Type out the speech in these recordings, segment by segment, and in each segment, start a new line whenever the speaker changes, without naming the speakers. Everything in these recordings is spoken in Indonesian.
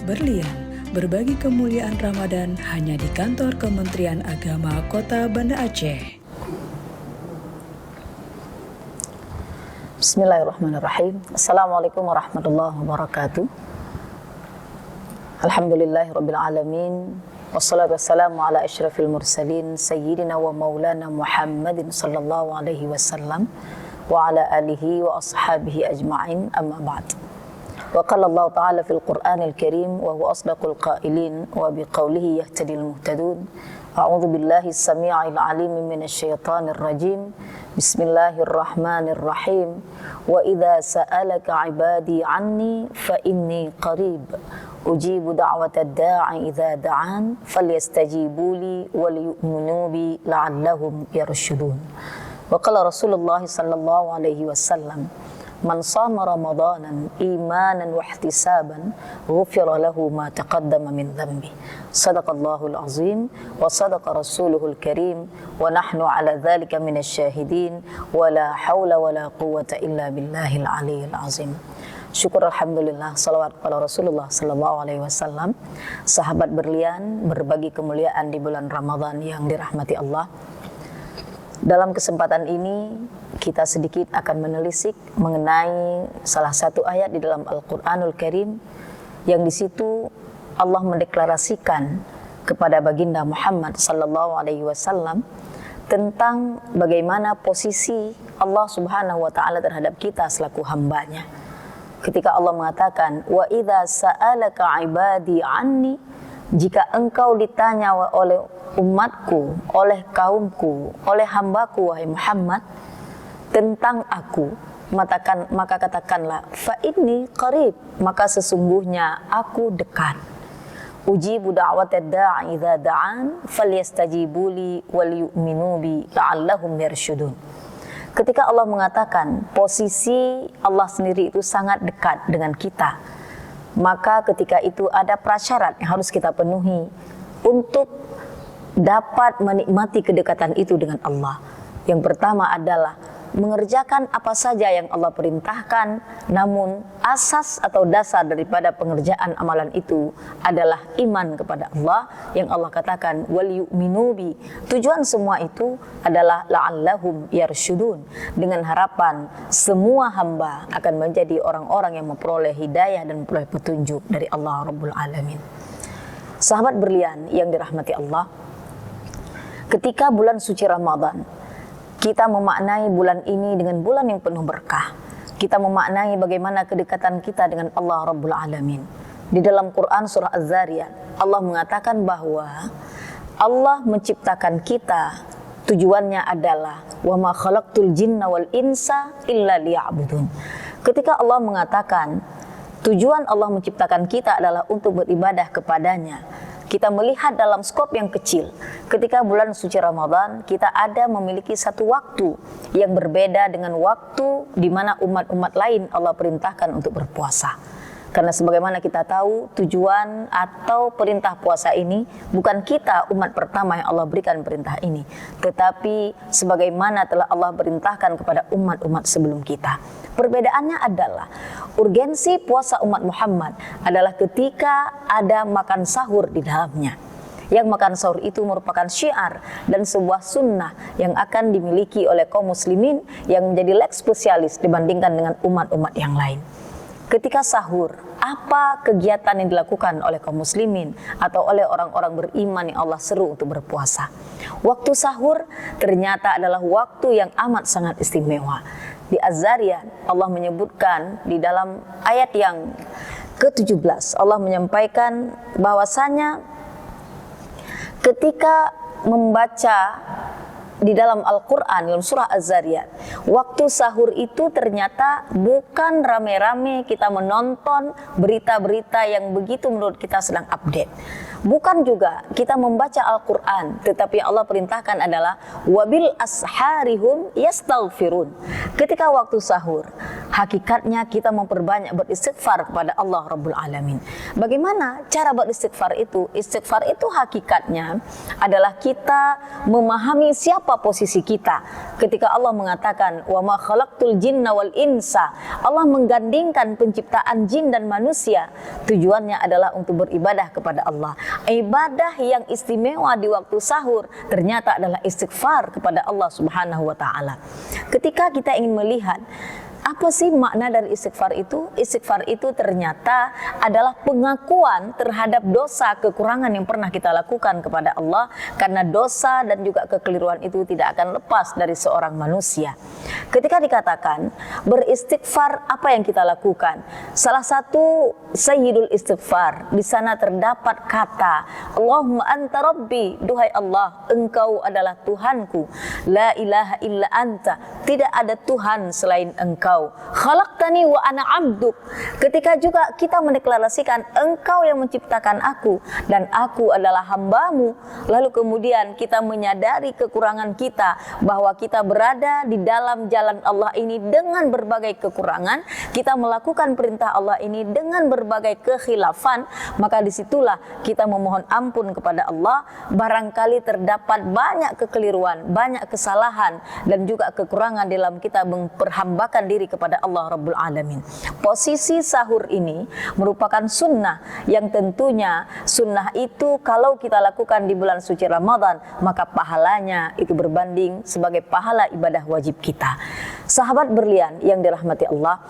Sahabat Berlian, berbagi kemuliaan Ramadan hanya di kantor Kementerian Agama Kota Banda Aceh.
Bismillahirrahmanirrahim. Assalamualaikum warahmatullahi wabarakatuh. Alhamdulillahirabbil alamin. Wassalatu wassalamu ala asyrafil mursalin sayyidina wa maulana Muhammadin sallallahu alaihi wasallam wa ala alihi wa ashabihi ajma'in, amma ba'd. Wa qala Allah ta'ala fil Qur'anil Karim wa huwa asdaqul qailin wa biqaulihi yahtadil muhtadun. A'udzu billahi as-sami'il 'alim minasy syaithanir rajim. Bismillahirrahmanirrahim. Wa idza sa'alaka 'ibadi 'anni fa inni qarib. Ujibu da'watad da'i idza da'an falyastajibu li wal yu'minu bi la'allahum yarshudun. Wa qala Rasulullah sallallahu alaihi wasallam, man shama ramadanan imanan wa ihtisaban ghufira lahu ma taqaddama min dhanbi. Sadaqallahul azim wa sadaqa rasuluhul karim wa nahnu ala dhalika minasy syahidin wa la haula wa la quwwata illa billahil aliyyil azim. Syukur alhamdulillah, salawat kepada Rasulullah sallallahu alaihi wasallam. Sahabat Berlian, berbagi kemuliaan di bulan Ramadan yang dirahmati Allah. Dalam kesempatan ini kita sedikit akan menelisik mengenai salah satu ayat di dalam Al-Qur'anul Karim yang di situ Allah mendeklarasikan kepada baginda Muhammad sallallahu alaihi wasallam tentang bagaimana posisi Allah Subhanahu wa taala terhadap kita selaku hambanya. Ketika Allah mengatakan, wa idza sa'alaka 'ibadi 'anni, jika engkau ditanya oleh umatku, oleh kaumku, oleh hambaku wahai Muhammad tentang aku, maka katakanlah fa inni qarib, maka sesungguhnya aku dekat. Ujibu da'watad da'i idza da'an falyastajibu li wal yu'minu bi la'allahum yarshudun. Ketika Allah mengatakan posisi Allah sendiri itu sangat dekat dengan kita, maka ketika itu ada prasyarat yang harus kita penuhi untuk dapat menikmati kedekatan itu dengan Allah. Yang pertama adalah mengerjakan apa saja yang Allah perintahkan, namun asas atau dasar daripada pengerjaan amalan itu adalah iman kepada Allah yang Allah katakan wal yu'minu bi. Tujuan semua itu adalah la'allahum yarshudun, dengan harapan semua hamba akan menjadi orang-orang yang memperoleh hidayah dan memperoleh petunjuk dari Allah Rabbul Alamin. Sahabat Berlian yang dirahmati Allah, ketika bulan suci Ramadan, kita memaknai bulan ini dengan bulan yang penuh berkah. Kita memaknai bagaimana kedekatan kita dengan Allah Rabbul Alamin. Di dalam Quran surah Az-Zariyat, Allah mengatakan bahwa Allah menciptakan kita, tujuannya adalah wa ma khalaqtul jinna wal insa illa liya'budun. Ketika Allah mengatakan tujuan Allah menciptakan kita adalah untuk beribadah kepadanya, kita melihat dalam skop yang kecil. Ketika bulan suci Ramadan, kita ada memiliki satu waktu yang berbeda dengan waktu di mana umat-umat lain Allah perintahkan untuk berpuasa. Karena sebagaimana kita tahu, tujuan atau perintah puasa ini bukan kita umat pertama yang Allah berikan perintah ini, tetapi sebagaimana telah Allah perintahkan kepada umat-umat sebelum kita. Perbedaannya adalah urgensi puasa umat Muhammad adalah ketika ada makan sahur di dalamnya. Yang makan sahur itu merupakan syiar dan sebuah sunnah yang akan dimiliki oleh kaum muslimin yang menjadi leg spesialis dibandingkan dengan umat-umat yang lain. Ketika sahur, apa kegiatan yang dilakukan oleh kaum muslimin atau oleh orang-orang beriman yang Allah seru untuk berpuasa? Waktu sahur ternyata adalah waktu yang amat sangat istimewa. Di Az-Zariyat Allah menyebutkan di dalam ayat yang ke-17, Allah menyampaikan bahwasanya ketika membaca di dalam Al-Quran, dalam surah Az-Zariyat, waktu sahur itu ternyata bukan rame-rame kita menonton berita-berita yang begitu menurut kita sedang update. Bukan juga kita membaca Al-Quran, tetapi Allah perintahkan adalah wabil asharihum yastaghfirun. Ketika waktu sahur, hakikatnya kita memperbanyak beristighfar kepada Allah Rabbul Alamin. Bagaimana cara beristighfar itu? Istighfar itu hakikatnya adalah kita memahami siapa apa posisi kita ketika Allah mengatakan wa ma khalaqtul jinna wal insa. Allah menggandingkan penciptaan jin dan manusia, tujuannya adalah untuk beribadah kepada Allah. Ibadah yang istimewa di waktu sahur ternyata adalah istighfar kepada Allah Subhanahu wa taala. Ketika kita ingin melihat apa sih makna dari istighfar itu? Istighfar itu ternyata adalah pengakuan terhadap dosa kekurangan yang pernah kita lakukan kepada Allah, karena dosa dan juga kekeliruan itu tidak akan lepas dari seorang manusia. Ketika dikatakan beristighfar, apa yang kita lakukan? Salah satu sayyidul istighfar, di sana terdapat kata Allahumma anta rabbi, duhai Allah, engkau adalah Tuhanku, la ilaha illa anta, tidak ada Tuhan selain engkau, khalaqtani wa ana abduk. Ketika juga kita mendeklarasikan engkau yang menciptakan aku dan aku adalah hambamu, lalu kemudian kita menyadari kekurangan kita, bahwa kita berada di dalam jalan Allah ini dengan berbagai kekurangan, kita melakukan perintah Allah ini dengan berbagai kekhilafan, maka disitulah kita memohon ampun kepada Allah. Barangkali terdapat banyak kekeliruan, banyak kesalahan dan juga kekurangan dalam kita memperhambakan diri kepada Allah Rabbul Alamin. Posisi sahur ini merupakan sunnah yang tentunya sunnah itu kalau kita lakukan di bulan suci Ramadan, maka pahalanya itu berbanding sebagai pahala ibadah wajib kita. Sahabat berlian yang dirahmati Allah,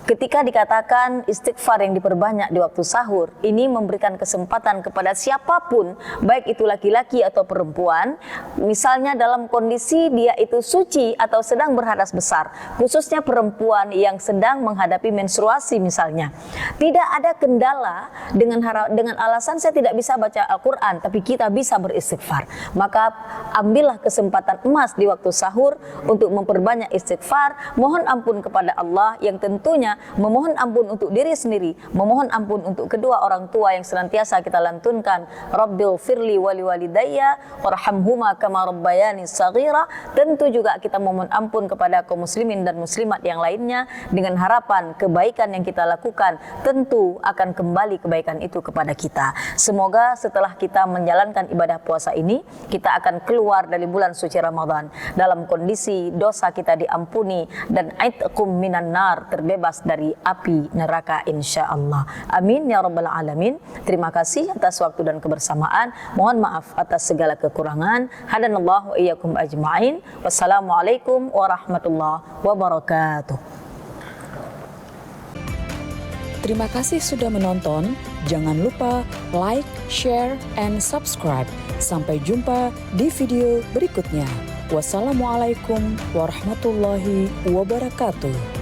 ketika dikatakan istighfar yang diperbanyak di waktu sahur, ini memberikan kesempatan kepada siapapun, baik itu laki-laki atau perempuan, misalnya dalam kondisi dia itu suci atau sedang berhadas besar, khususnya perempuan yang sedang menghadapi menstruasi misalnya. Tidak ada kendala dengan alasan saya tidak bisa baca Al-Quran, tapi kita bisa beristighfar. Maka ambillah kesempatan emas di waktu sahur untuk memperbanyak istighfar, mohon ampun kepada Allah, yang tentunya memohon ampun untuk diri sendiri, memohon ampun untuk kedua orang tua yang senantiasa kita lantunkan, Rabbil firli wali walidayya warhamhuma kama rabbayani saghira. Tentu juga kita memohon ampun kepada kaum muslimin dan muslimat yang lainnya, dengan harapan kebaikan yang kita lakukan tentu akan kembali kebaikan itu kepada kita. Semoga setelah kita menjalankan ibadah puasa ini, kita akan keluar dari bulan suci Ramadan dalam kondisi dosa kita diampuni dan aitqum minan nar, terbebas dari api neraka insyaallah. Amin ya rabbal alamin. Terima kasih atas waktu dan kebersamaan. Mohon maaf atas segala kekurangan. Hadanallahu iyyakum ajma'in. Wassalamualaikum warahmatullahi wabarakatuh.
Terima kasih sudah menonton. Jangan lupa like, share, and subscribe. Sampai jumpa di video berikutnya. Wassalamualaikum warahmatullahi wabarakatuh.